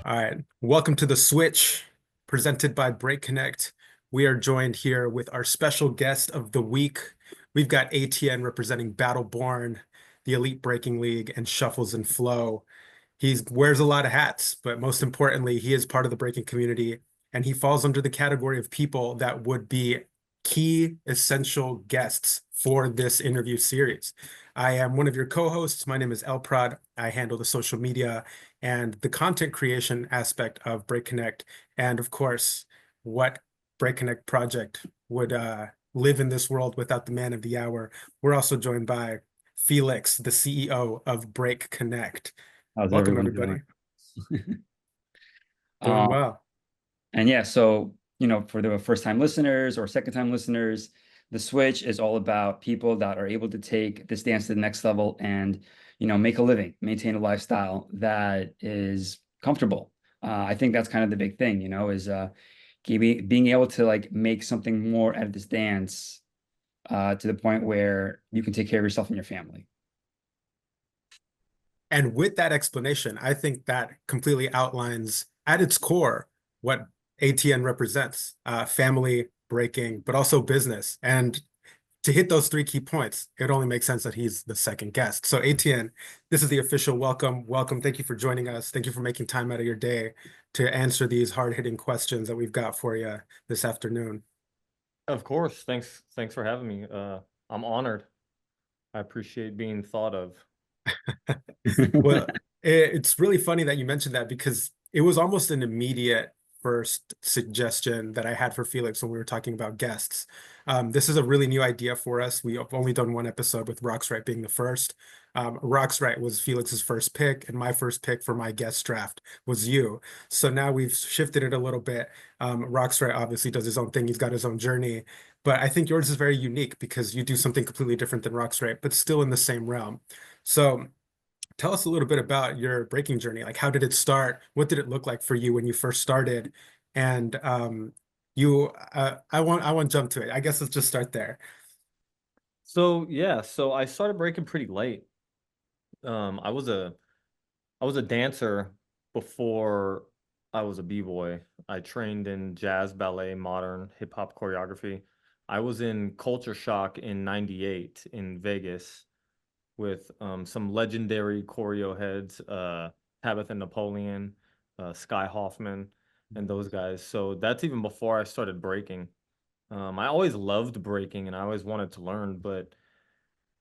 All right. Welcome to The Switch, presented by Break Konnect. We are joined here with our special guest of the week. We've got ATN representing Battleborn, the Elite Breaking League, and Shuffles and Flow. He wears a lot of hats, but most importantly, he is part of the breaking community, and he falls under the category of people that would be key essential guests for this interview series. I am one of your co-hosts. My name is Elprod. I handle the social media and the content creation aspect of Break Konnect. And of course, what Break Konnect project would live in this world without the man of the hour? We're also joined by Felix, the CEO of Break Konnect. How's Welcome, everyone everybody. doing? Doing Um, well. and yeah, so, for the first-time listeners or second-time listeners, the Switch is all about people that are able to take this dance to the next level and, make a living, maintain a lifestyle that is comfortable. I think that's kind of the big thing, is being able to like make something more out of this dance to the point where you can take care of yourself and your family. And with that explanation, I think that completely outlines at its core what ATN represents, family, breaking, but also business. And to hit those three key points, it only makes sense that he's the second guest. So ATN, this is the official welcome. Welcome. Thank you for joining us. Thank you for making time out of your day to answer these hard-hitting questions that we've got for you this afternoon. Of course. Thanks for having me. I'm honored. I appreciate being thought of. Well, it's really funny that you mentioned that because it was almost an immediate first suggestion that I had for Felix when we were talking about guests. This is a really new idea for us. We have only done one episode with Roxrite being the first. Roxrite was Felix's first pick, and my first pick for my guest draft was you. So now we've shifted it a little bit. Roxrite obviously does his own thing. He's got his own journey. But I think yours is very unique because you do something completely different than Roxrite, but still in the same realm. So tell us a little bit about your breaking journey. Like, how did it start? What did it look like for you when you first started? And I want to jump to it. I guess let's just start there. So I started breaking pretty late. I was a dancer before I was a b-boy. I trained in jazz, ballet, modern, hip hop choreography. I was in Culture Shock in '98 in Vegas with some legendary choreo heads, Tabitha Napoleon, Sky Hoffman, and those guys. So that's even before I started breaking. I always loved breaking and I always wanted to learn, but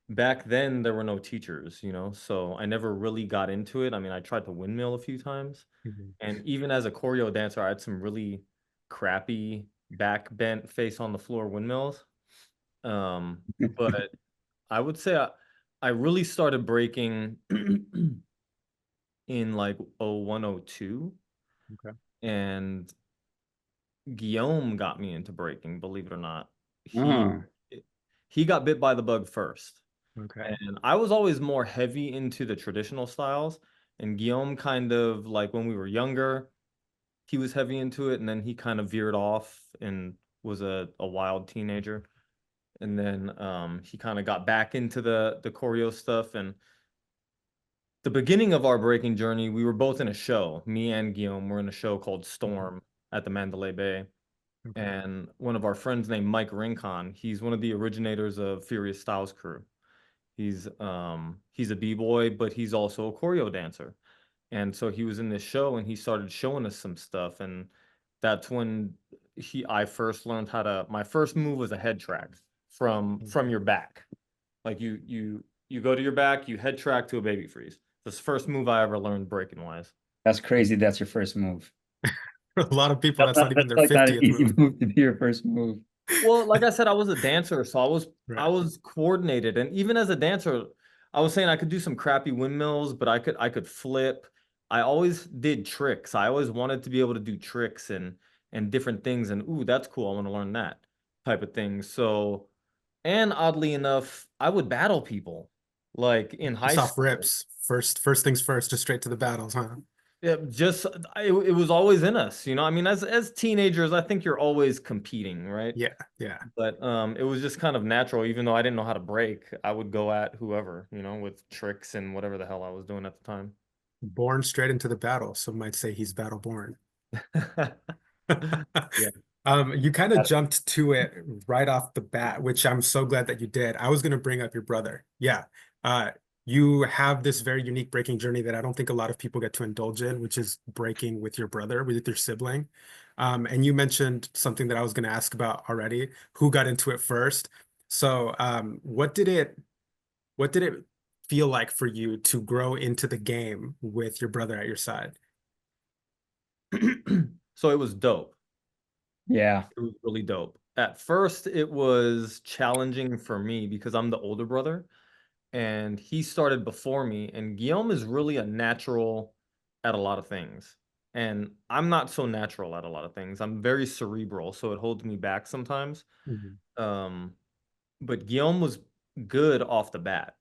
back then there were no teachers, so I never really got into it. I mean, I tried to windmill a few times, Mhm. and even as a choreo dancer, I had some really crappy back bent face on the floor windmills. But I would say I really started breaking in like 0102, Okay. and Guillaume got me into breaking, believe it or not. He Oh, he got bit by the bug first. Okay. And I was always more heavy into the traditional styles. And Guillaume kind of like when we were younger, he was heavy into it, and then he kind of veered off and was a wild teenager. And then he kind of got back into the choreo stuff. And the beginning of our breaking journey, we were both in a show. Me and Guillaume were in a show called Mhm. Storm at the Mandalay Bay. Okay. And one of our friends named Mike Rincon, he's one of the originators of Furious Styles Crew. He's a b-boy, but he's also a choreo dancer. And so he was in this show and he started showing us some stuff. And that's when I first learned how to my first move was a head track from your back. Like you go to your back, you head track to a baby freeze. That's the first move I ever learned breaking wise. that's crazy. That's your first move. For a lot of people, That's that's not even that's their like not an 50th easy move. move to be your first move. Well, like I said, I was a dancer, so I Right. was coordinated, and even as a dancer, I was saying I could do some crappy windmills, but I could flip. I always did tricks. I always wanted to be able to do tricks and different things, and ooh, that's cool. I want to learn that type of thing. So, and oddly enough, I would battle people like in high Just off school. rips. First things first, just straight to the battles, huh? Yeah, it was always in us, I mean, as teenagers, I think you're always competing, right? Yeah, yeah. But it was just kind of natural. Even though I didn't know how to break, I would go at whoever, with tricks and whatever the hell I was doing at the time. Born straight into the battle. Some might say he's battle born. Yeah. You kind of That- jumped to it right off the bat, which I'm so glad that you did. I was going to bring up your brother. Yeah. Uh, you have this very unique breaking journey that I don't think a lot of people get to indulge in, which is breaking with your brother, with your sibling. And you mentioned something that I was going to ask about already, who got into it first. So, what did it feel like for you to grow into the game with your brother at your side? So it was dope. Yeah. It was really dope. At first, it was challenging for me because I'm the older brother and he started before me. And Guillaume is really a natural at a lot of things. And I'm not so natural at a lot of things. I'm very cerebral, so it holds me back sometimes. Mhm. Um, but Guillaume was good off the bat,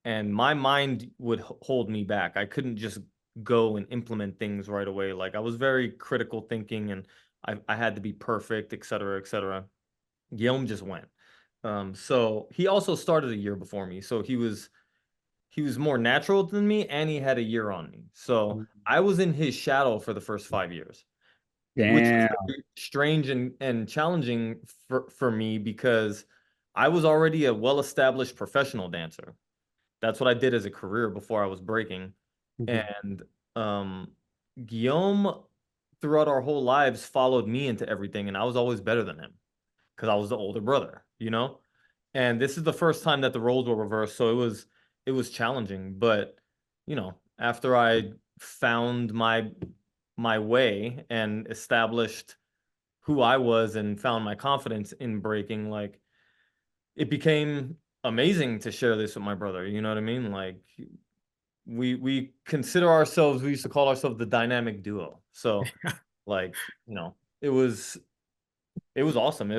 and my mind would hold me back. I couldn't just go and implement things right away. Like I was very critical thinking, and I had to be perfect, et cetera, et cetera. Guillaume just went. So he also started a year before me, so he was more natural than me, and he had a year on me. So I was in his shadow for the first 5 years, which was Damn. very strange and challenging for me because I was already a well-established professional dancer. That's what I did as a career before I was breaking. Mhm. And um, Guillaume, throughout our whole lives, followed me into everything, and I was always better than him because I was the older brother, you know? And this is the first time that the roles were reversed, so it was challenging. But after I found my way and established who I was and found my confidence in breaking, like it became amazing to share this with my brother. You know what I mean? Like we consider ourselves, we used to call ourselves the dynamic duo. So like, it was awesome.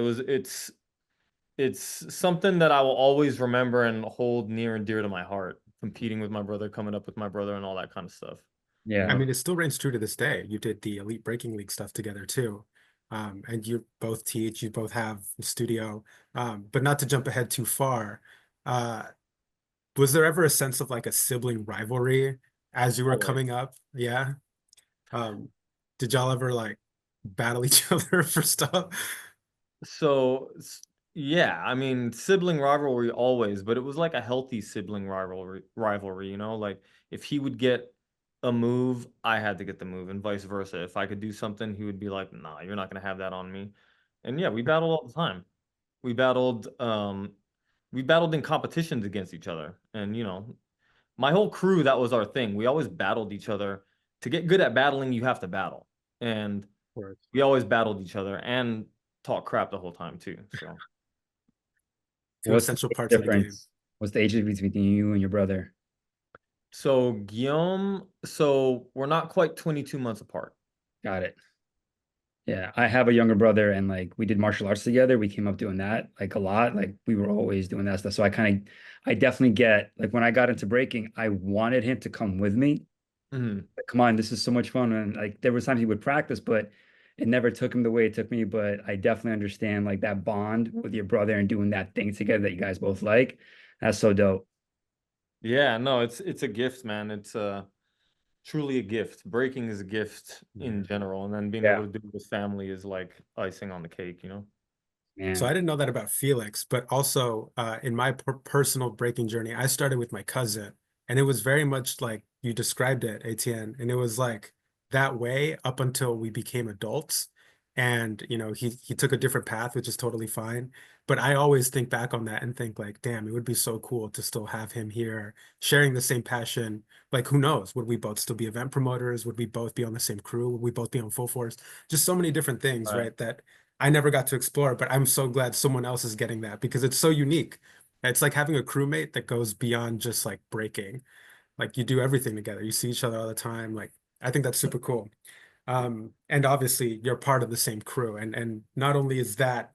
It's something that I will always remember and hold near and dear to my heart, competing with my brother, coming up with my brother and all that kind of stuff. You Yeah. I know? mean, it still reigns true to this day. You did the Elite Breaking League stuff together too. And you both teach, you both have a studio. But not to jump ahead too far, uh, was there ever a sense of like a sibling rivalry as you were Always. coming up? Yeah. Um, did y'all ever like battle each other for stuff? So yeah, I mean sibling rivalry always, but it was like a healthy sibling rivalry, like if he would get a move, I had to get the move and vice versa. If I could do something, he would be like, "Nah, you're not going to have that on me." And yeah, we battled all the time. We battled we battled in competitions against each other. And my whole crew, that was our thing. We always battled each other. To get good at battling, you have to battle. And Or we always battled each other and talk crap the whole time too. So two What's the essential age parts of the game. difference? What's the age difference between you and your brother? Guillaume, we're not quite 22 months apart. Got it. Yeah, I have a younger brother and like we did martial arts together. We came up doing that like a lot. Like we were always doing that stuff. So I definitely get like when I got into breaking, I wanted him to come with me. Mhm. Like, come on, this is so much fun. And like there was times he would practice, but it never took him the way it took me. But I definitely understand like that bond with your brother and doing that thing together that you guys both like. That's so dope. Yeah, no, it's a gift, man. It's truly a gift. Breaking is a gift in Yeah. general, and then being able Yeah, to do it with family is like icing on the cake. So I man. didn't know that about Felix, but also in my personal breaking journey, I started with my cousin, and it was very much like you described it, ATN, and it was like that way up until we became adults. And he took a different path, which is totally fine. But I always think back on that and think like, damn, it would be so cool to still have him here, sharing the same passion. Like, who knows? Would we both still be event promoters? Would we both be on the same crew? Would we both be on full force? Just so many different things, Right. right? That I never got to explore, but I'm so glad someone else is getting that because it's so unique. It's like having a crewmate that goes beyond just like breaking. Like you do everything together. You see each other all the time. Like I think that's super cool. And obviously you're part of the same crew. And not only is that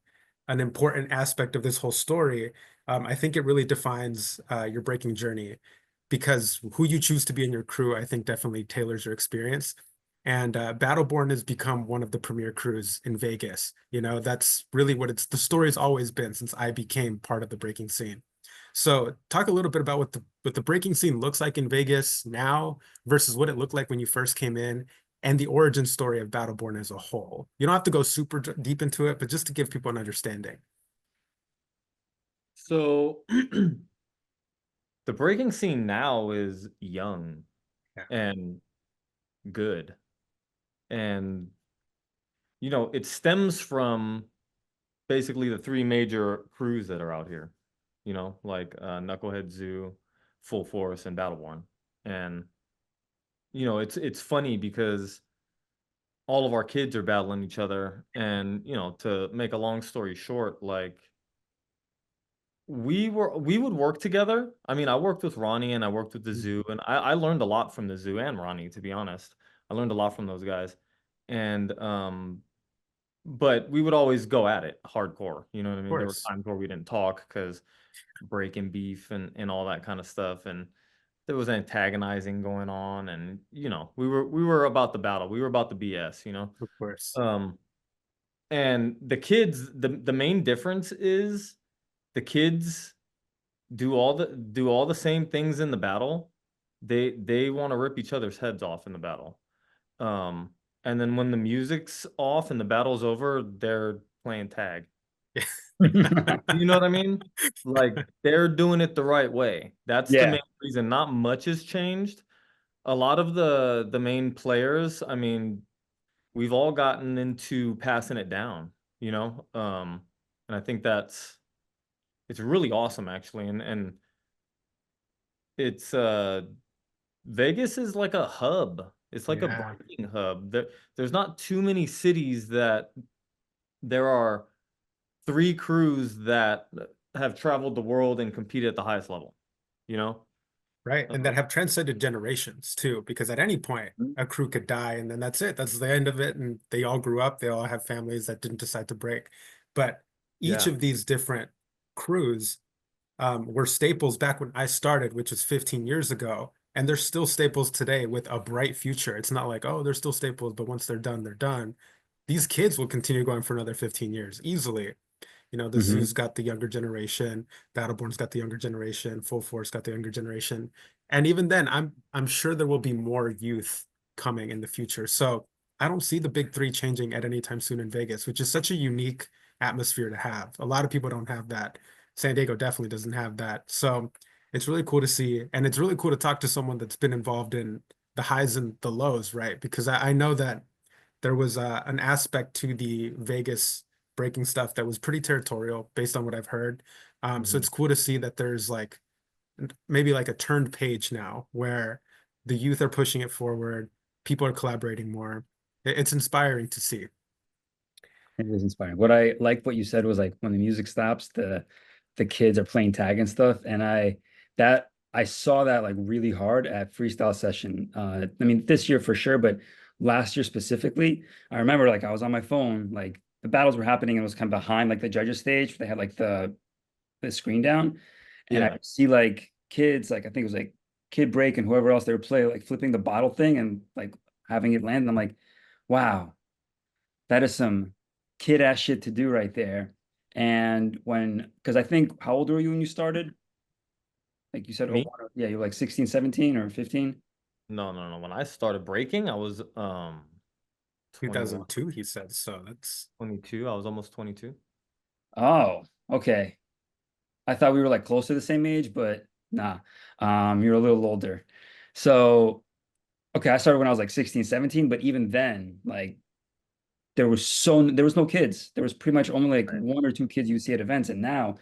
an important aspect of this whole story, I think it really defines your breaking journey because who you choose to be in your crew, I think definitely tailors your experience. And Battleborn has become one of the premier crews in Vegas. That's really what the story's always been since I became part of the breaking scene. So talk a little bit about what the what the breaking scene looks like in Vegas now versus what it looked like when you first came in, and the origin story of Battleborn as a whole. You don't have to go super deep into it, but just to give people an understanding. So the breaking scene now is young Yeah. and good. And, it stems from basically the three major crews that are out here, like Knucklehead Zoo, Full Force, and Battleborn. And, it's funny because all of our kids are battling each other. And, to make a long story short, like, we would work together. I mean, I worked with Ronnie and I worked with the zoo, and I learned a lot from the zoo and Ronnie, to be honest. I learned a lot from those guys. And but we would always go at it hardcore. You know what I Of mean? There were course. times where we didn't talk because breaking beef and all that kind of stuff. And there was antagonizing going on. And we were about the battle. We were about the BS. Of course. Um and the kids, the main difference is the kids do all the same things in the battle. They want to rip each other's heads off in the battle. Um, and then when the music's off and the battle's over, they're playing tag. You know what I mean? Like they're doing it the right way. That's the Yeah. main reason. Not much has changed. A lot of the main players, I mean, we've all gotten into passing it down, you know? And I think it's really awesome actually. And it's Vegas is like a hub. It's like a Yeah. breaking hub. There's not too many cities that there are three crews that have traveled the world and competed at the highest level, you know? Right. And that Um, have transcended generations too, because at any point a crew could die and then that's it. That's the end of it. And they all grew up. They all have families that didn't decide to break. But each yeah. of these different crews were staples back when I started, which was 15 years ago. And they're still staples today with a bright future. It's not like, oh, they're still staples, but once they're done, they're done. These kids will continue going for another 15 years easily. You know, the Hmm. Zoo's got the younger generation, Battleborn's got the younger generation, Full Force got the younger generation. And even then, I'm sure there will be more youth coming in the future. So I don't see the big three changing at any time soon in Vegas, which is such a unique atmosphere to have. A lot of people don't have that. San Diego definitely doesn't have that. So it's really cool to see. And it's really cool to talk to someone that's been involved in the highs and the lows, right? Because I know that there was an aspect to the Vegas breaking stuff that was pretty territorial based on what I've heard. So Mhm. it's cool to see that there's like maybe like a turned page now where the youth are pushing it forward, people are collaborating more. It's inspiring to see. It is inspiring. What I like what you said was like when the music stops, the kids are playing tag and stuff. And I saw that like really hard at freestyle session. I mean this year for sure, but last year specifically, I remember like I was on my phone, like the battles were happening and it was kind of behind like the judges stage. They had like the screen down, and I Yeah. could see like kids, like I think it was like Kid Break and whoever else they would play, like flipping the bottle thing and like having it land. And I'm like, wow, that is some kid ass shit to do right there. And because I think, how old were you when you started? Like you said, oh, Me? yeah, you're like 16, 17 or 15. No, no, no. When I started breaking, I was 21, 2002, he said. So that's 22. I was almost 22. Oh, okay. I thought we were like close to the same age, but nah, you're a little older. So, okay, I started when I was like 16, 17, but even then, like there was no kids. There was pretty much only like Right. one or two kids you would see at events. And now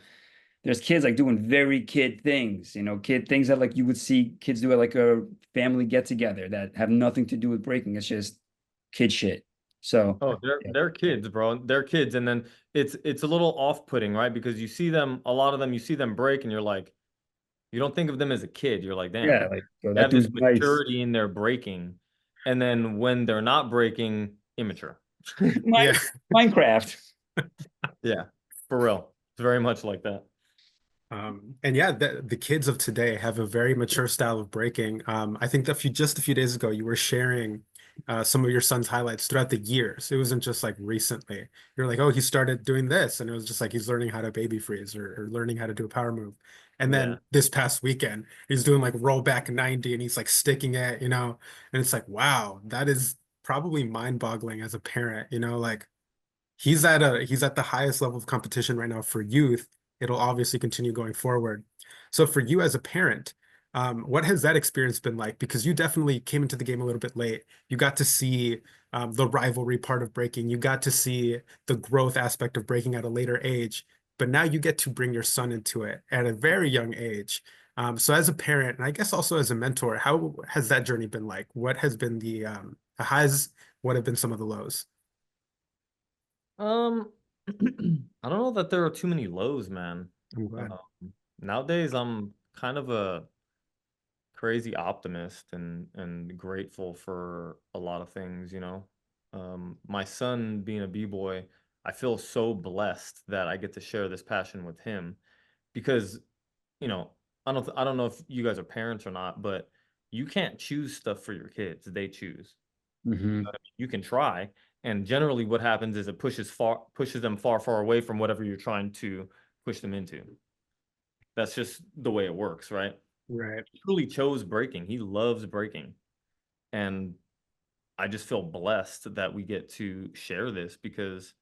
there's kids like doing very kid things, kid things that like you would see kids do at like a family get together that have nothing to do with breaking. It's just kid shit. So Oh, they're yeah, they're kids, bro. They're kids, and then it's a little off-putting, right? Because you see them, a lot of them, you see them break, and you're like, you don't think of them as a kid. You're like, damn, yeah, like yo, they that have this dude's nice. maturity in their breaking, and then when they're not breaking, immature. yeah. Minecraft. Yeah, for real. It's very much like that. And yeah, the kids of today have a very mature style of breaking. I think that just a few days ago, you were sharing some of your son's highlights throughout the years. It wasn't just like recently. You're like, oh, he started doing this, and it was just like he's learning how to baby freeze or learning how to do a power move. And Yeah. then this past weekend, he's doing like roll back 90 and he's like sticking it, and it's like, wow, that is probably mind-boggling as a parent, like he's at the highest level of competition right now for youth. It'll obviously continue going forward. So for you as a parent, what has that experience been like? Because you definitely came into the game a little bit late. You got to see the rivalry part of breaking. You got to see the growth aspect of breaking at a later age. But now you get to bring your son into it at a very young age. So as a parent, and I guess also as a mentor, how has that journey been like? What has been the highs? What have been some of the lows? Um, I don't know that there are too many lows, man. I'm glad. Nowadays, I'm kind of a crazy optimist and grateful for a lot of things, you know. My son being a b-boy, I feel so blessed that I get to share this passion with him because, you know, I don't know if you guys are parents or not, but you can't choose stuff for your kids. They choose. Hmm. You can try, and generally what happens is it pushes them far away from whatever you're trying to push them into. That's just the way it works, right? Right. He truly chose breaking. He loves breaking. And I just feel blessed that we get to share this because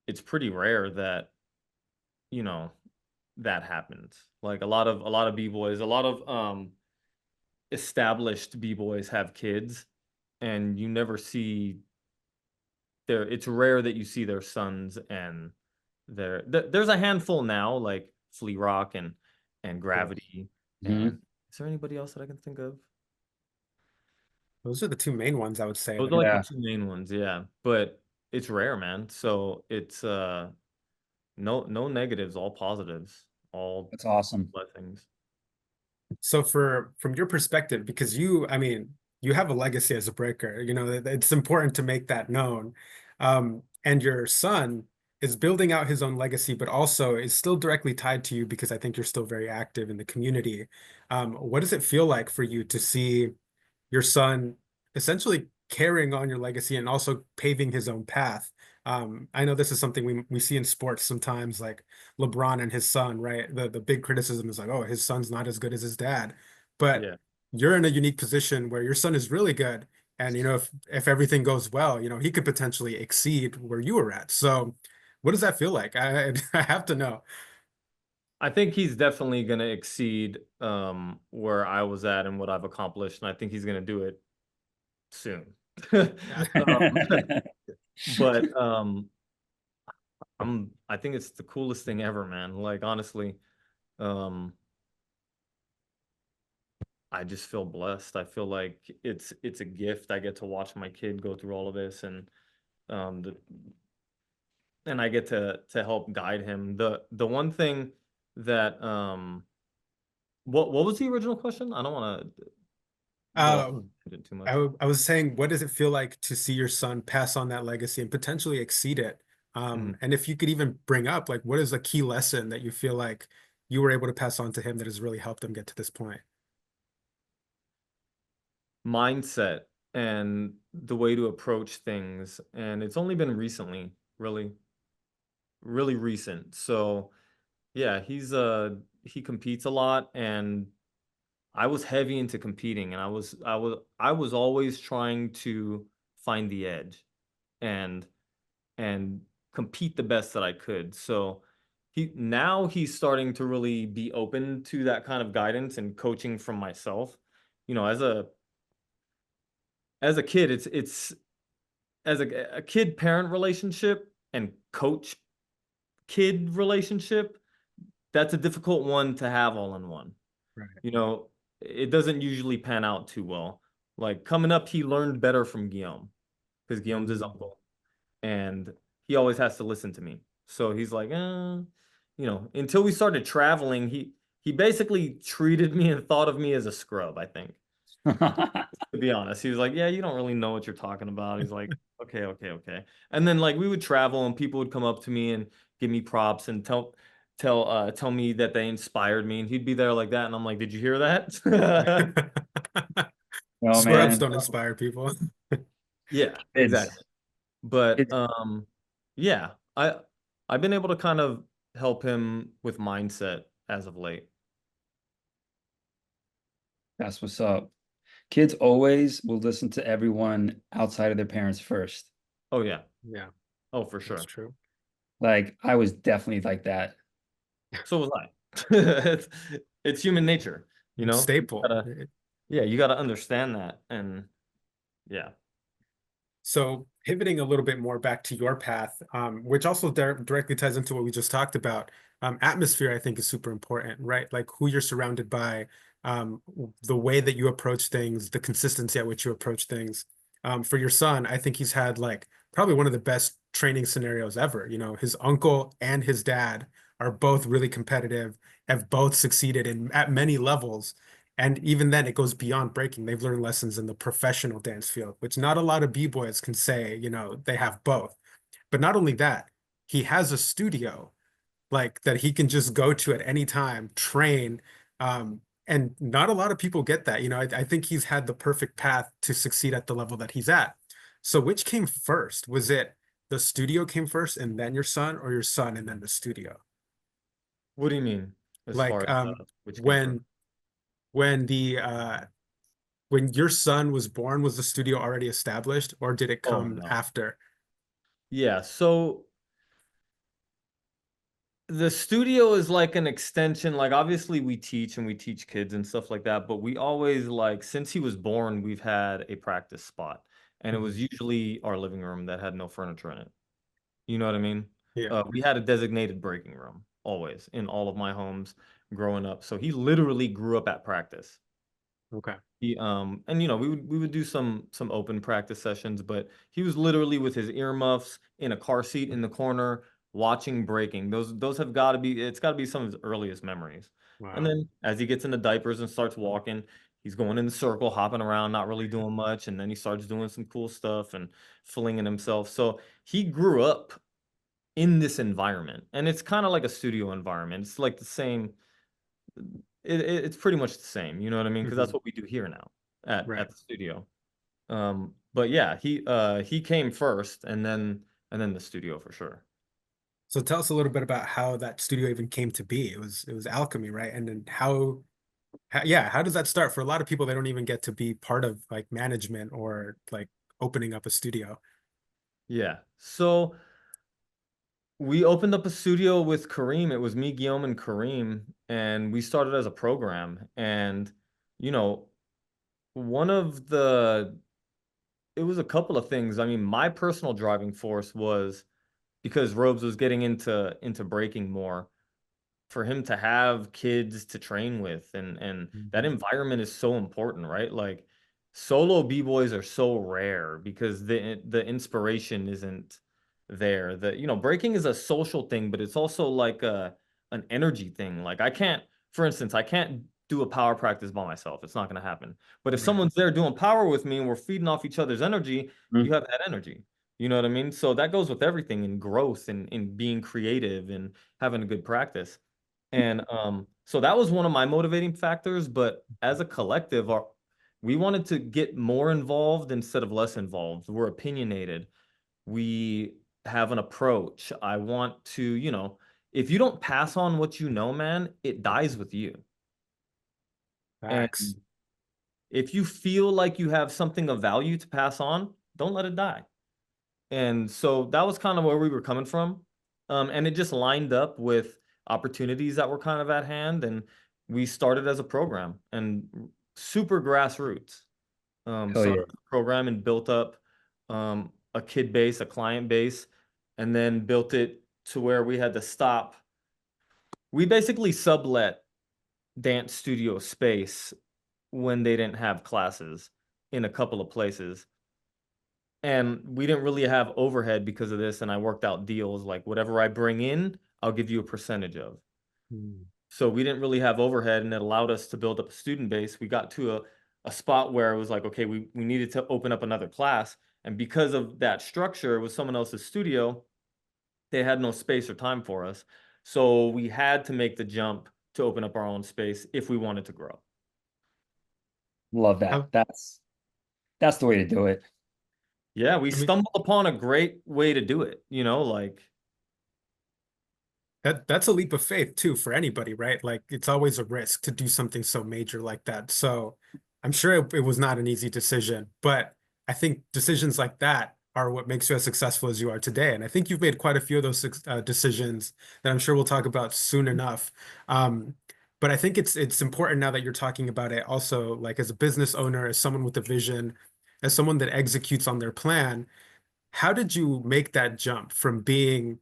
it's pretty rare that, you know, that happens. Like a lot of b-boys, a lot of established b-boys have kids and you never see their it's rare that you see their sons and there's a handful now like Flea Rock and Gravity. And is there anybody else that I can think of? Those are the two main ones I would say Those that are like the Yeah, two main ones, yeah. But it's rare, man. So it's no negatives, all positives, all that's awesome. blessings. so from your perspective, because I mean, you have a legacy as a breaker, it's important to make that known. And your son is building out his own legacy, but also is still directly tied to you because I think you're still very active in the community. What does it feel like for you to see your son essentially carrying on your legacy and also paving his own path? I know this is something we see in sports sometimes, like LeBron and his son, right? The big criticism is like, oh, his son's not as good as his dad. But Yeah. you're in a unique position where your son is really good. And if everything goes well, he could potentially exceed where you were at. So what does that feel like? I have to know. I think he's definitely gonna exceed where I was at and what I've accomplished, and I think he's gonna do it soon. Um, but I think it's the coolest thing ever, man. Like honestly, um I just feel blessed. I feel like it's a gift. I get to watch my kid go through all of this um the and I get to help guide him. The one thing that what was the original question? I don't want to go off Uh, it too much. I was saying, what does it feel like to see your son pass on that legacy and potentially exceed it? Mhm. And if you could even bring up, like, what is a key lesson that you feel like you were able to pass on to him that has really helped him get to this point? Mindset and the way to approach things, and it's only been recently, really recent. So yeah, he competes a lot, and I was heavy into competing, and I was always trying to find the edge and and compete the best that I could. So he's starting to really be open to that kind of guidance and coaching from myself. You know, as a kid, it's as a kid parent relationship and coach kid relationship, that's a difficult one to have all in one. Right. You know, it doesn't usually pan out too well. Like coming up, he learned better from Guillaume because Guillaume's his Mm. uncle, and he always has to listen to me. So he's like, until we started traveling, he basically treated me and thought of me as a scrub, I think, to be honest. He was like, yeah, you don't really know what you're talking about. He's like, okay, okay, okay. And then like we would travel and people would come up to me and give me props and tell me that they inspired me, and he'd be there like that, and I'm like, did you hear that? Oh Scrubs man, don't inspire people. Yeah, kids, exactly. But kids. yeah, I've been able to kind of help him with mindset as of late. That's what's up. Kids always will listen to everyone outside of their parents first. Oh yeah. Yeah, Oh, for that's sure. true. Like I was definitely like that. So was I. It's, it's human nature, you know? You Staple. gotta, yeah, you gotta understand that. And yeah. So pivoting a little bit more back to your path, which also directly ties into what we just talked about. Atmosphere, I think, is super important, right? Like who you're surrounded by, the way that you approach things, the consistency at which you approach things. For your son, I think he's had like probably one of the best training scenarios ever. You know, his uncle and his dad are both really competitive, have both succeeded in at many levels. And even then, it goes beyond breaking. They've learned lessons in the professional dance field, which not a lot of b-boys can say, you know, they have both. But not only that, he has a studio like that he can just go to at any time, train. And not a lot of people get that. You know, I think he's had the perfect path to succeed at the level that he's at. So which came first? Was it the studio came first and then your son, or your son and then the studio? What do you mean as far Like as which came first? when when the when your son was born, was the studio already established or did it Oh come no. after? Yeah, so the studio is like an extension. Like obviously we teach and we teach kids and stuff like that, but we always like since he was born, we've had a practice spot. And it Mhm. was usually our living room that had no furniture in it. You know what I mean? Yeah. We had a designated breaking room always in all of my homes growing up. So he literally grew up at practice. Okay. He and you know we would do some open practice sessions, but he was literally with his earmuffs in a car seat in the corner watching breaking. Those have got to be it's got to be some of his earliest memories. And Wow. then as he gets into diapers and starts walking, he's going in the circle, hopping around, not really doing much, and then he starts doing some cool stuff and flinging himself. So he grew up in this environment, and it's kind of like a studio environment. It's like the same it's pretty much the same, you know what I mean? Because that's Hmm. what we do here now at Right. the studio. But yeah, he came first and then the studio for sure. So tell us a little bit about how that studio even came to be. It was alchemy, right? And then yeah, how does that start? For a lot of people, they don't even get to be part of like management or like opening up a studio. Yeah. So we opened up a studio with Kareem. It was me, Guillaume, and Kareem, and we started as a program. And you know, one of the it was a couple of things. I mean, my personal driving force was because Robes was getting into breaking more for him to have kids to train with and that Mhm. environment is so important, right? Like solo b-boys are so rare because the inspiration isn't there. The you know, breaking is a social thing, but it's also like an energy thing. Like I can't, for instance, I can't do a power practice by myself. It's not going to happen. But if Right. someone's there doing power with me and we're feeding off each other's energy, you Mm. have that energy. You know what I mean? So that goes with everything in growth and in being creative and having a good practice. And so that was one of my motivating factors. But as a collective, we wanted to get more involved instead of less involved. We're opinionated. We have an approach. I want to, you know, if you don't pass on what you know, man, it dies with you. And Facts. if you feel like you have something of value to pass on, don't let it die. And so that was kind of where we were coming from. And it just lined up with opportunities that were kind of at hand. And we started as a program and super grassroots. Hell yeah. Started the program and built up a kid base, a client base, and then built it to where we had to stop. We basically sublet dance studio space when they didn't have classes in a couple of places. And we didn't really have overhead because of this. And I worked out deals like whatever I bring in, I'll give you a percentage of. Mm. So we didn't really have overhead and it allowed us to build up a student base. We got to a spot where it was like, okay, we needed to open up another class. And because of that structure, it was someone else's studio, they had no space or time for us. So we had to make the jump to open up our own space if we wanted to grow. Love that. How That's That's the way to do it. Yeah, we I mean, stumbled upon a great way to do it, like that's a leap of faith too for anybody, right? Like it's always a risk to do something so major like that. So I'm sure it was not an easy decision, but I think decisions like that are what makes you as successful as you are today. And I think you've made quite a few of those decisions that I'm sure we'll talk about soon enough. Um, but I think it's important now that you're talking about it also, like as a business owner, as someone with a vision, as someone that executes on their plan, how did you make that jump from being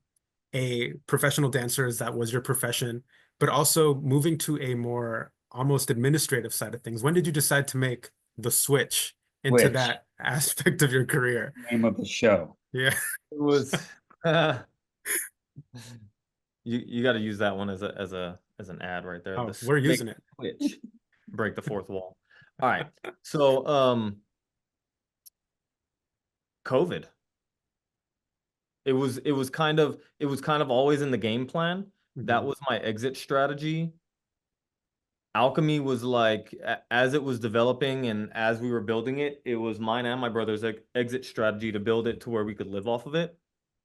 a professional dancer, as that was your profession, but also moving to a more almost administrative side of things? When did you decide to make the switch into Which that aspect of your career? name of the show? Yeah. it was you got to use that one as an ad right there. Oh, The we're make using it. switch, break the fourth wall. All right. So, COVID. It was kind of always in the game plan. That Mhm. was my exit strategy. Alchemy was like as it was developing and as we were building it, it was mine and my brother's exit strategy to build it to where we could live off of it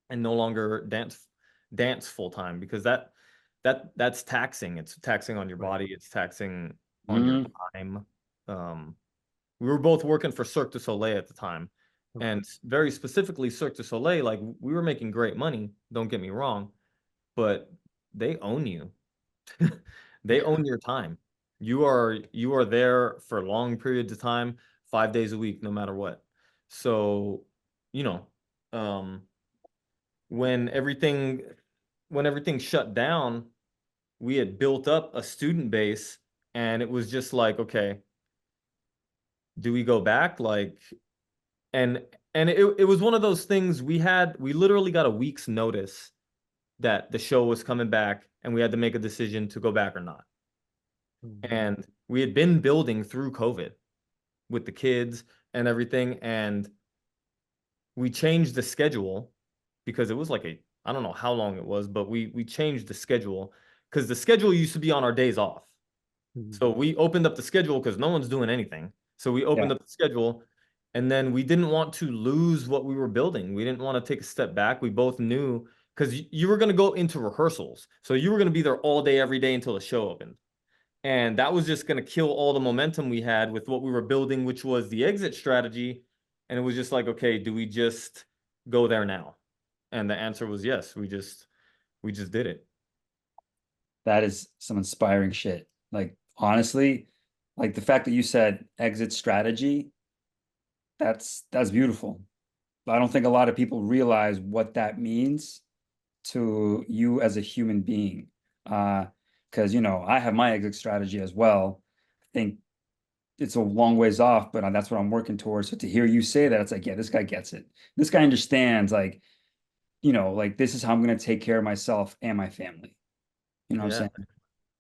and no longer dance full time because that's taxing. It's taxing on your Right. body, it's taxing on your Mhm. time. Um, we were both working for Cirque du Soleil at the time. Okay. And very specifically Cirque du Soleil, like we were making great money, don't get me wrong, but they own you. They Yeah. own your time. You are there for long periods of time, 5 days a week, no matter what. So, you know, um, when everything when everything shut down, we had built up a student base, and it was just like, okay, do we go back? Like, and it was one of those things we literally got a week's notice that the show was coming back, and we had to make a decision to go back or not. Mhm. And we had been building through COVID with the kids and everything. And we changed the schedule because it was like I don't know how long it was, but we changed the schedule because the schedule used to be on our days off. Mhm. So we opened up the schedule because no one's doing anything. So we Yeah, opened up the schedule, and then we didn't want to lose what we were building. We didn't want to take a step back. We both knew because you were going to go into rehearsals. So you were going to be there all day, every day until the show opened. And that was just going to kill all the momentum we had with what we were building, which was the exit strategy. And it was just like, okay, do we just go there now? And the answer was yes. We just did it. that is some inspiring shit. Like honestly, like the fact that you said exit strategy, that's beautiful. I don't think a lot of people realize what that means to you as a human being. Because I have my exit strategy as well. I think it's a long ways off, but that's what I'm working towards. So to hear you say that, it's like, yeah, this guy gets it. This guy understands, like, like this is how I'm going to take care of myself and my family. You know what I'm Yeah. saying?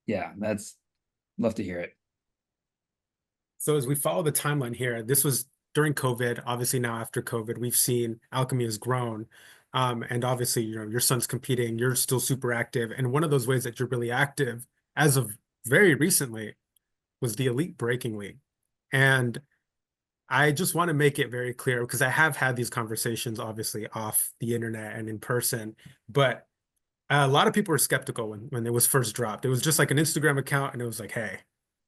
Yeah, that's love to hear it. So as we follow the timeline here, this was during COVID. Obviously, now after COVID, we've seen Alchemy has grown. And obviously, your son's competing, you're still super active. And one of those ways that you're really active as of very recently was the Elite Breaking League. And I just want to make it very clear because I have had these conversations, obviously, off the internet and in person, but a lot of people were skeptical when it was first dropped. It was just like an Instagram account, and it was like, "Hey,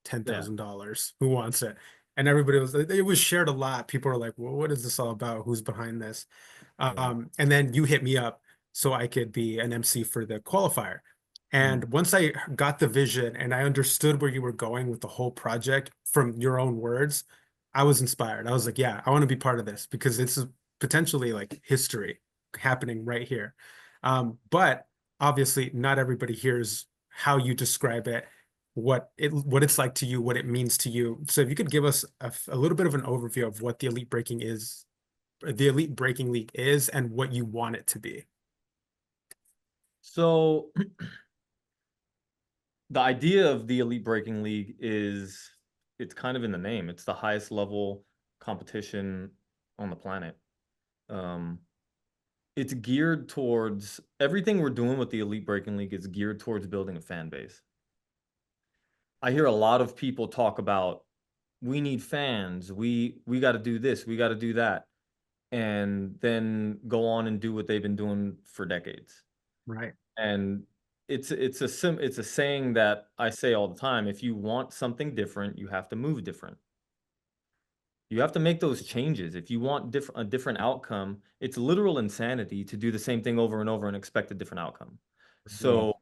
Yeah. $10,000. Who wants it?" And everybody was. It was shared a lot. People were like, "Well, what is this all about? Who's behind this?" Yeah. And then you hit me up so I could be an MC for the qualifier. Mm. And once I got the vision and I understood where you were going with the whole project from your own words, I was inspired. I was like, "Yeah, I want to be part of this because this is potentially like history happening right here." But obviously not everybody hears how you describe it, what it's like to you, what it means to you. So if you could give us a little bit of an overview of what the Elite Breaking League is, and what you want it to be. So the idea of the Elite Breaking League is it's kind of in the name. It's the highest level competition on the planet. Um, it's geared towards everything we're doing with the Elite Breaking League is geared towards building a fan base. I hear a lot of people talk about we need fans. We got to do this. We got to do that. And then go on and do what they've been doing for decades. Right. And it's a saying that I say all the time. If you want something different, you have to move different. You have to make those changes. If you want a different outcome, it's literal insanity to do the same thing over and over and expect a different outcome. So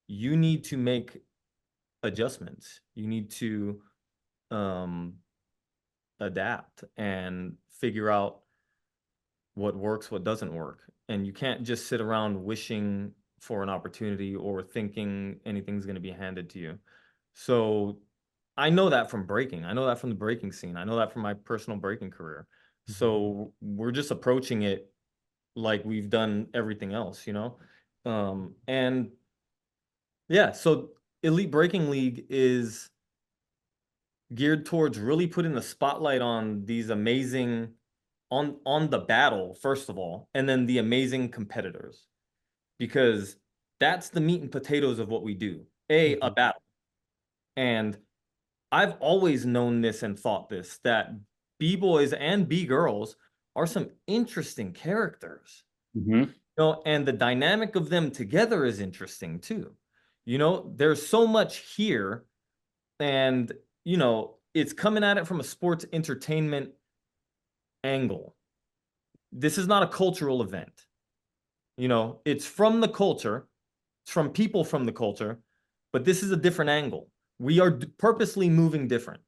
you need to make adjustments. You need to adapt and figure out what works, what doesn't work. And you can't just sit around wishing for an opportunity or thinking anything's going to be handed to you. So I know that from breaking. I know that from the breaking scene. I know that from my personal breaking career. So we're just approaching it like we've done everything else, you know? And yeah, so Elite Breaking League is geared towards really putting the spotlight on these amazing on the battle, first of all, and then the amazing competitors, because that's the meat and potatoes of what we do. A battle. And I've always known this and thought this, that B-boys and B-girls are some interesting characters. You know, and the dynamic of them together is interesting too. You know, there's so much here, and you know, it's coming at it from a sports entertainment angle. This is not a cultural event. You know, it's from the culture, it's from people from the culture, but this is a different angle. We are purposely moving different,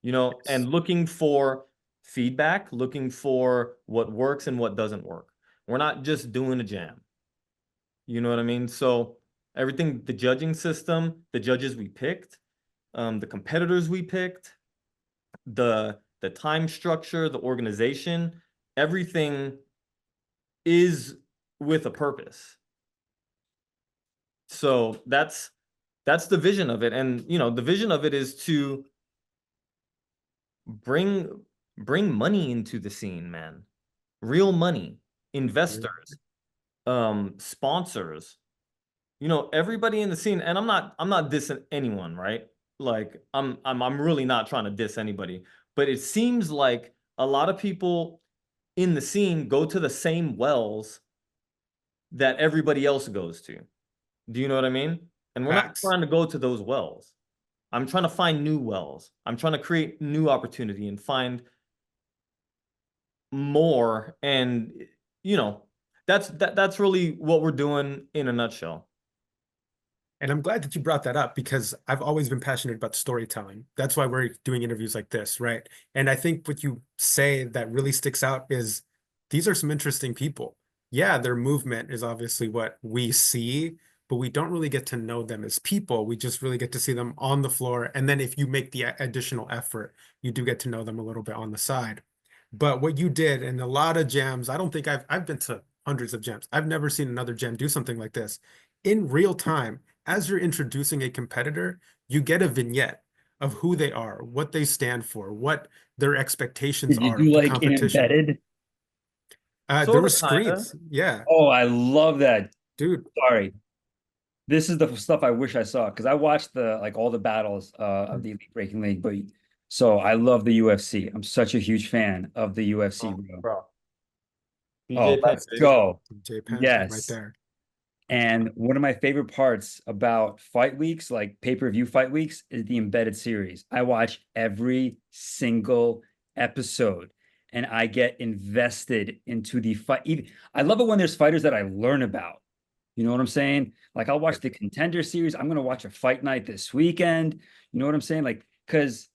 you know, and looking for feedback, looking for what works and what doesn't work. We're not just doing a jam. You know what I mean? So everything, the judging system, the judges we picked, the competitors we picked, the time structure, the organization, everything is with a purpose. So that's the vision of it. And you know, the vision of it is to bring money into the scene, man. Real money, investors, sponsors, you know, everybody in the scene. And I'm not dissing anyone, right? Like I'm really not trying to diss anybody, but it seems like a lot of people in the scene go to the same wells that everybody else goes to. Do you know what I mean? And we're not Facts. trying to go to those wells. I'm trying to find new wells. I'm trying to create new opportunity and find more. And you know, that's really what we're doing in a nutshell. And I'm glad that you brought that up because I've always been passionate about storytelling. That's why we're doing interviews like this, right? And I think what you say that really sticks out is these are some interesting people. Yeah, their movement is obviously what we see, but we don't really get to know them as people. We just really get to see them on the floor. And then if you make the additional effort, you do get to know them a little bit on the side. But what you did in a lot of jams, I don't think I've been to hundreds of jams. I've never seen another jam do something like this. In real time, as you're introducing a competitor, you get a vignette of who they are, what they stand for, what their expectations Did you are do of the like an competition. embedded? There Sort were of, kinda. screens. Yeah, Oh, I love that. dude. Sorry. This is the stuff I wish I saw because I watched the like all the battles of the Elite Breaking League, but so I love the UFC. I'm such a huge fan of the UFC, Oh, bro. bro. Oh, BJ Penn, let's baby. go. Jay Penn right Yes. there. And one of my favorite parts about fight weeks, like pay-per-view fight weeks, is the embedded series. I watch every single episode and I get invested into the fight. I love it when there's fighters that I learn about. You know what I'm saying? Like I'll watch the Contender series. I'm gonna watch a fight night this weekend. You know what I'm saying? Like, because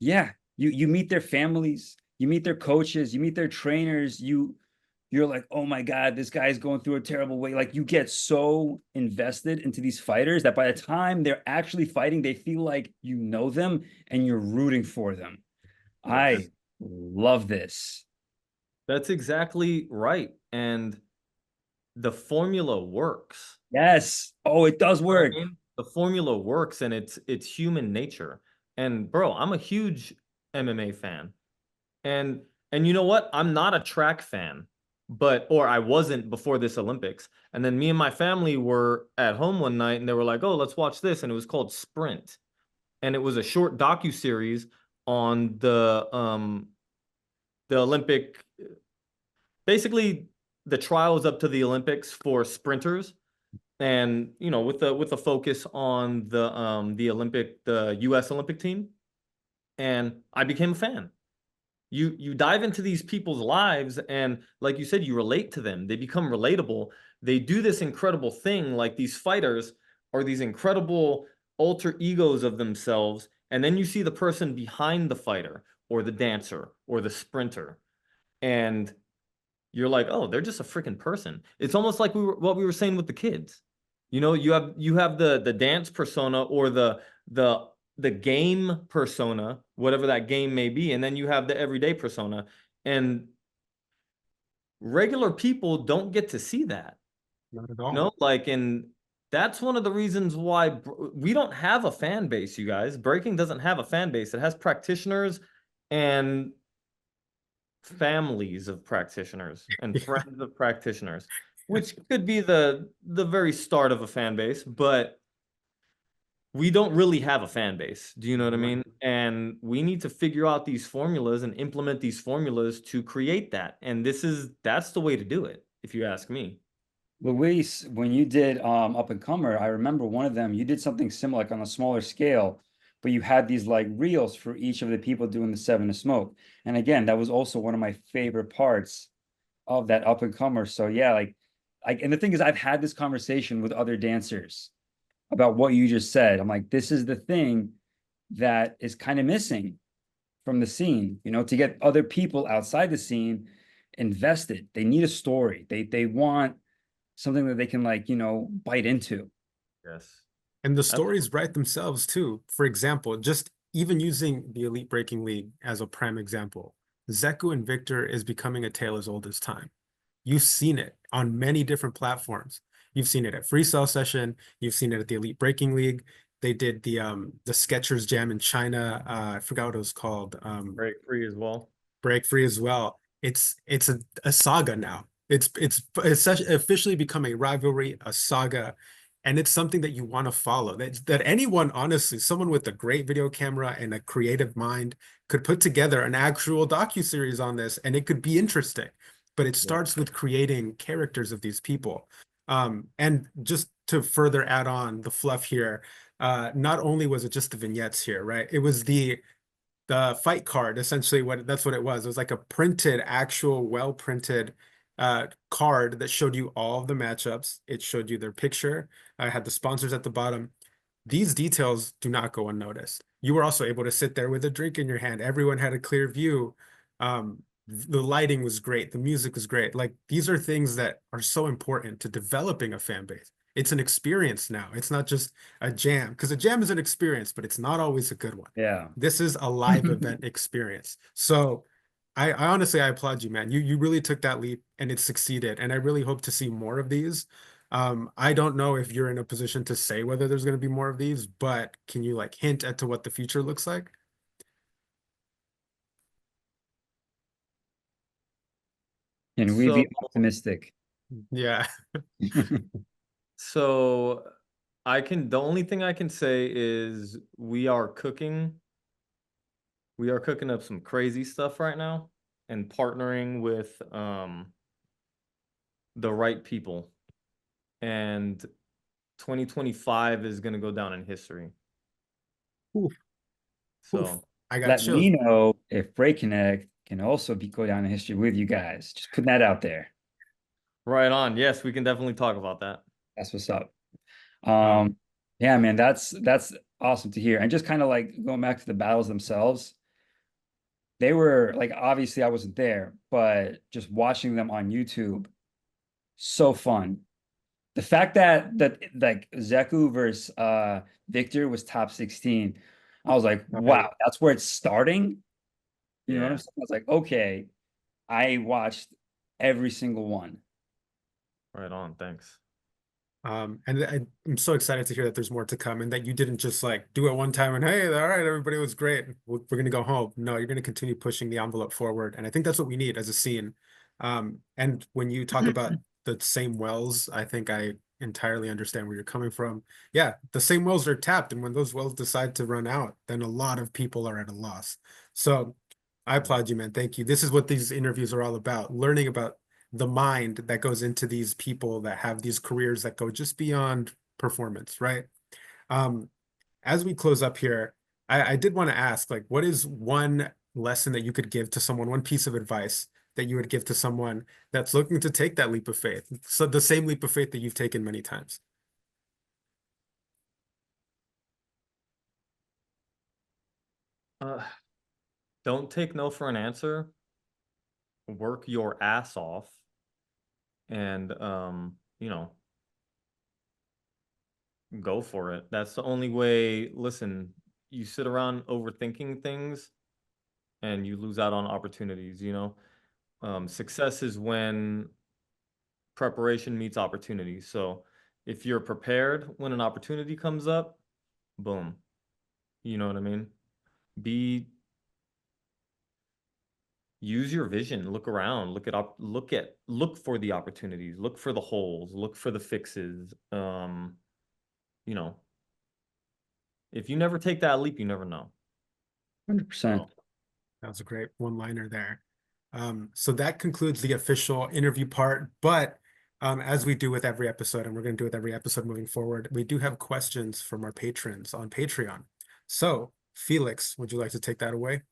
yeah, you meet their families, you meet their coaches, you meet their trainers, you're like, oh my God, this guy's going through a terrible way. Like you get so invested into these fighters that by the time they're actually fighting, they feel like you know them and you're rooting for them. Yes. I love this. That's exactly right. And the formula works. Yes. Oh, it does You know what work. I mean? The formula works, and it's human nature. And bro, I'm a huge MMA fan. And you know what? I'm not a track fan, but or I wasn't before this Olympics. And then me and my family were at home one night and they were like, "Oh, let's watch this." And it was called Sprint. And it was a short docu-series on the Olympic. Basically, the trial is up to the Olympics for sprinters, and with the focus on the U.S. Olympic team, and I became a fan. You dive into these people's lives, and like you said, you relate to them. They become relatable. They do this incredible thing, like these fighters are these incredible alter egos of themselves, and then you see the person behind the fighter or the dancer or the sprinter, and you're like, oh, they're just a freaking person. It's almost like what we were saying with the kids. You have the dance persona or the game persona, whatever that game may be, and then you have the everyday persona. And regular people don't get to see that. Not at all. And that's one of the reasons why we don't have a fan base, you guys. Breaking doesn't have a fan base. It has practitioners and families of practitioners and friends of practitioners, which could be the very start of a fan base, but we don't really have a fan base. Do you know what I mean? And we need to figure out these formulas and implement these formulas to create that. And that's the way to do it, if you ask me. Luis, when you did Up and Comer, I remember one of them, you did something similar, like on a smaller scale, but you had these like reels for each of the people doing the Seven to Smoke. And again, that was also one of my favorite parts of that Up and Comer. So yeah, and the thing is, I've had this conversation with other dancers about what you just said. I'm like, this is the thing that is kind of missing from the scene, to get other people outside the scene invested. They need a story. They want something that they can bite into. Yes. And the Absolutely. stories write themselves too. For example, just even using the Elite Breaking League as a prime example, Zeku and Victor is becoming a tale as old as time. You've seen it on many different platforms. You've seen it at Freestyle Session. You've seen it at the Elite Breaking League. They did the Skechers Jam in China. I forgot what it was called. Break free as well. Break Free as well. It's a saga now. It's officially become a rivalry, a saga, and it's something that you want to follow. That anyone, honestly, someone with a great video camera and a creative mind could put together an actual docuseries on this, and it could be interesting. But it Yeah. starts with creating characters of these people. And just to further add on the fluff here, not only was it just the vignettes here, right? It was the fight card, essentially that's what it was. It was like a printed, actual well-printed card that showed you all of the matchups. It showed you their picture. I had the sponsors at the bottom. These details do not go unnoticed. You were also able to sit there with a drink in your hand. Everyone had a clear view. The lighting was great. The music was great. Like, these are things that are so important to developing a fan base. It's an experience now. It's not just a jam, because a jam is an experience, but it's not always a good one. Yeah. This is a live event experience. So I honestly, I applaud you, man. You really took that leap and it succeeded. And I really hope to see more of these. I don't know if you're in a position to say whether there's going to be more of these, but can you like hint at to what the future looks like? And we So be optimistic. Yeah. so the only thing I can say is we are cooking up some crazy stuff right now and partnering with the right people. And 2025 is going to go down in history. Oof, oof. So, I got Let me chills. know if Break Konnect can also go down in history with you guys. Just putting that out there. right on. Yes, we can definitely talk about that. That's what's up. Um, Yeah, man, that's awesome to hear. And just kind of like going back to the battles themselves, they were like, obviously I wasn't there, but just watching them on YouTube, so fun. The fact that like Zeku versus Victor was top 16, I was like, right. wow, that's where it's starting. You know what I'm Yeah. saying? I was like, okay, I watched every single one. Right on. Thanks. I'm so excited to hear that there's more to come and that you didn't just like do it one time and hey, all right, everybody was great. We're gonna go home. No, you're gonna continue pushing the envelope forward, and I think that's what we need as a scene. And when you talk about the same wells, I think I entirely understand where you're coming from. Yeah, the same wells are tapped, and when those wells decide to run out, then a lot of people are at a loss. So I applaud you, man. Thank you. This is what these interviews are all about, learning about the mind that goes into these people that have these careers that go just beyond performance, right? Um, as we close up here, I did want to ask, like, what is one lesson that you could give to someone, one piece of advice that you would give to someone that's looking to take that leap of faith? So the same leap of faith that you've taken many times. Uh, don't take no for an answer. Work your ass off, and go for it. That's the only way. Listen, you sit around overthinking things and you lose out on opportunities. Success is when preparation meets opportunity. So if you're prepared when an opportunity comes up, boom. You know what I mean? Be Use your vision, look around, look for the opportunities, look for the holes, look for the fixes. You know, if you never take that leap, you never know. 100%. So, That was a great one-liner there. So that concludes the official interview part. But as we do with every episode, and we're going to do with every episode moving forward, we do have questions from our patrons on Patreon. So, Felix, would you like to take that away?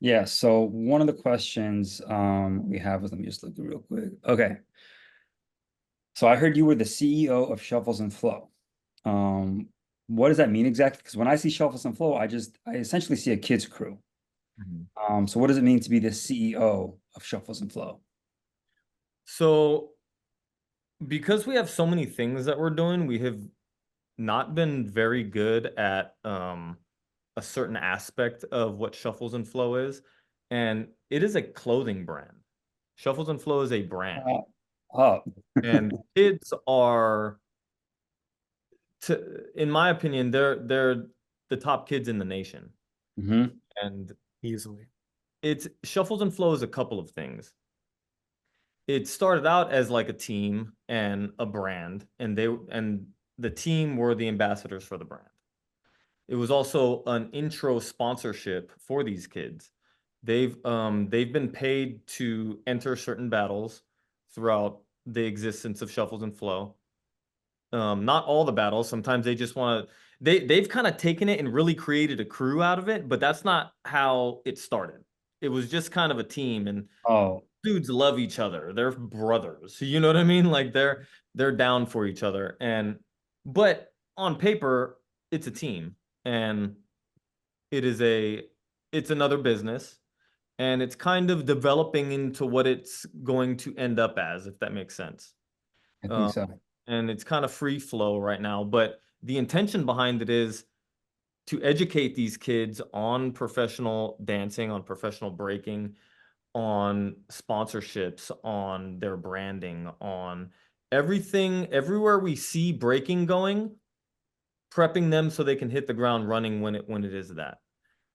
Yeah, so one of the questions we have was, let me just look real quick. Okay. So I heard you were the CEO of Shuffles and Flow. Um, what does that mean exactly? Because when I see Shuffles and Flow, I essentially see a kids crew. Mhm. So what does it mean to be the CEO of Shuffles and Flow? so because we have so many things that we're doing, we have not been very good at a certain aspect of what Shuffles and Flow is, and it is a clothing brand. Shuffles and Flow is a brand, Uh, oh, and kids are, in my opinion, they're the top kids in the nation, hmm and Easily. it's Shuffles and Flow is a couple of things. It started out as like a team and a brand, and the team were the ambassadors for the brand. It was also an intro sponsorship for these kids. They've been paid to enter certain battles throughout the existence of Shuffles and Flow. Not all the battles. Sometimes they just want to. They've kind of taken it and really created a crew out of it, but that's not how it started. It was just kind of a team, and oh, dudes love each other. They're brothers. You know what I mean? Like they're down for each other. But on paper, it's a team, and it is it's another business, and it's kind of developing into what it's going to end up as, if that makes sense. I think Um, so. and it's kind of free flow right now, but the intention behind it is to educate these kids on professional dancing, on professional breaking, on sponsorships, on their branding, on everything, everywhere we see breaking going, prepping them so they can hit the ground running when it is that.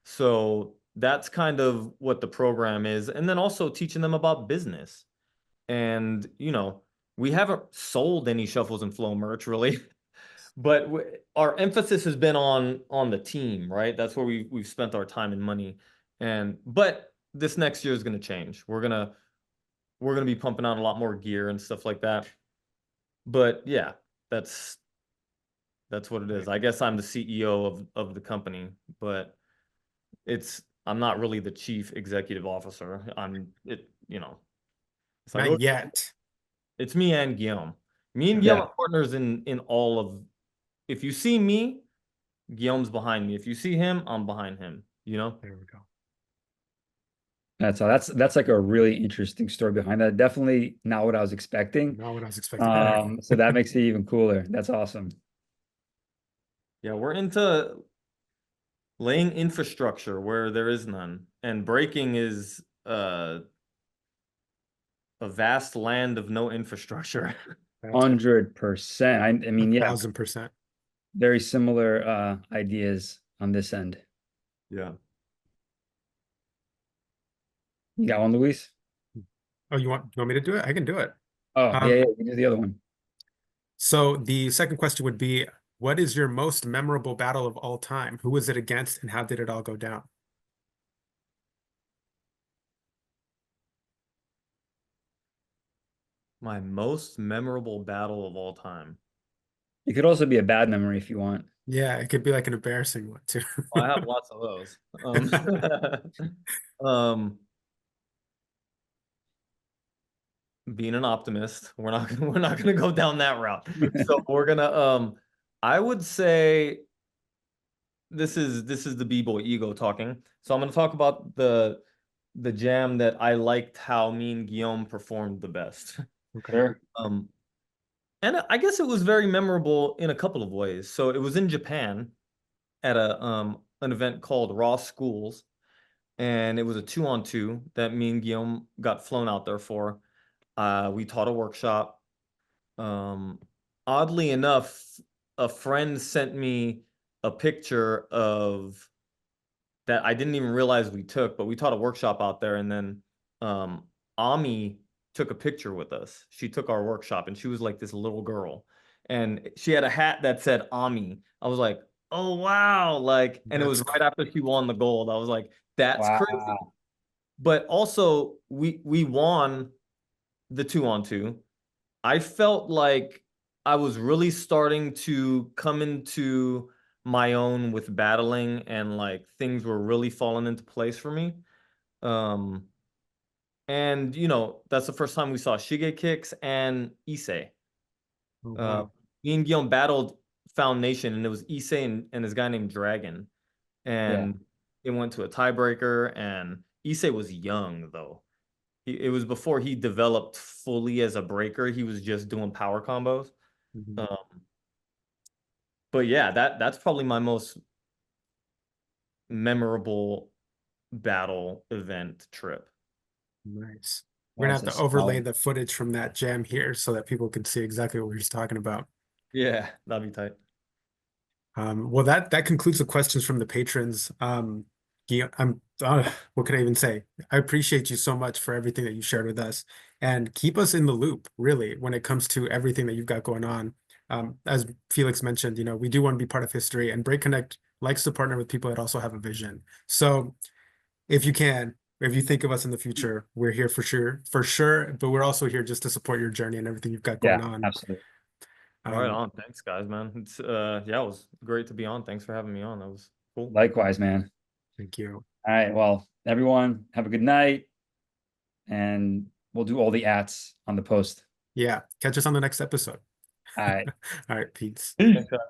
So that's kind of what the program is. And then also teaching them about business. And, we haven't sold any Shuffles and Flow merch really, but our emphasis has been on the team, right? That's where we've spent our time and money. But this next year is going to change. We're gonna be pumping out a lot more gear and stuff like that. But yeah, that's what it is. I guess I'm the CEO of the company, but I'm not really the chief executive officer. It's like, Not oh, yet. it's me and Guillaume. Me and Guillaume Yeah, are partners in all of. If you see me, Guillaume's behind me. If you see him, I'm behind him. You know? There we go. that's like a really interesting story behind that. Definitely not what I was expecting. Not what I was expecting either. So that makes it even cooler. That's awesome. Yeah, we're into laying infrastructure where there is none, and breaking is a vast land of no infrastructure. That's right. 100%. I mean, yeah, 1,000%. very similar ideas on this end. Yeah. You got one, Luis? Oh, you want me to do it? I can do it. Oh, yeah, Um, yeah, we do the other one. So the second question would be, what is your most memorable battle of all time? Who was it against and how did it all go down? My most memorable battle of all time. It could also be a bad memory if you want. Yeah, it could be like an embarrassing one too. Well, I have lots of those. Um, being an optimist, we're not gonna go down that route. So we're gonna I would say this is the B-boy ego talking. So I'm gonna talk about the jam that I liked how me and Guillaume performed the best. Okay. Sure. Um, and I guess it was very memorable in a couple of ways. So it was in Japan at a an event called Raw Schools, and it was a 2-on-2 that me and Guillaume got flown out there for. We taught a workshop. Um, Oddly enough, a friend sent me a picture of that I didn't even realize we took, but we taught a workshop out there, and then Ami took a picture with us. She took our workshop, and she was like this little girl, and she had a hat that said Ami. I was like, oh wow, like, and it was That's right after she won the gold. I was like, that's crazy. Wow. But also, we won the 2-on-2. I felt like I was really starting to come into my own with battling, and like things were really falling into place for me. Um, and that's the first time we saw Shige kicks and Issei. oh, Uh, wow. me and Guillaume battled Foundation, and it was Issei and this guy named Dragon, Yeah. and it went to a tiebreaker. And Issei was young though. It was before he developed fully as a breaker. He was just doing power combos. Mhm. Um, but yeah, that's probably my most memorable battle event trip. Nice. We're gonna That's have a to overlay solid. the footage from that jam here so that people can see exactly what we're just talking about. Yeah, that'd be tight. Well, that concludes the questions from the patrons. What can I even say? I appreciate you so much for everything that you shared with us, and keep us in the loop, really, when it comes to everything that you've got going on. As Felix mentioned, we do want to be part of history, and Break Konnect likes to partner with people that also have a vision. So, if you can, if you think of us in the future, we're here for sure. But we're also here just to support your journey and everything you've got going Yeah, on. absolutely. Right Um, on. Thanks, guys, man. It's yeah, it was great to be on. Thanks for having me on. That was cool. Likewise, man. thank you. All right. Well, everyone, have a good night, and we'll do all the ats on the post. Yeah, catch us on the next episode. All right. All right, peace. Thanks, guys.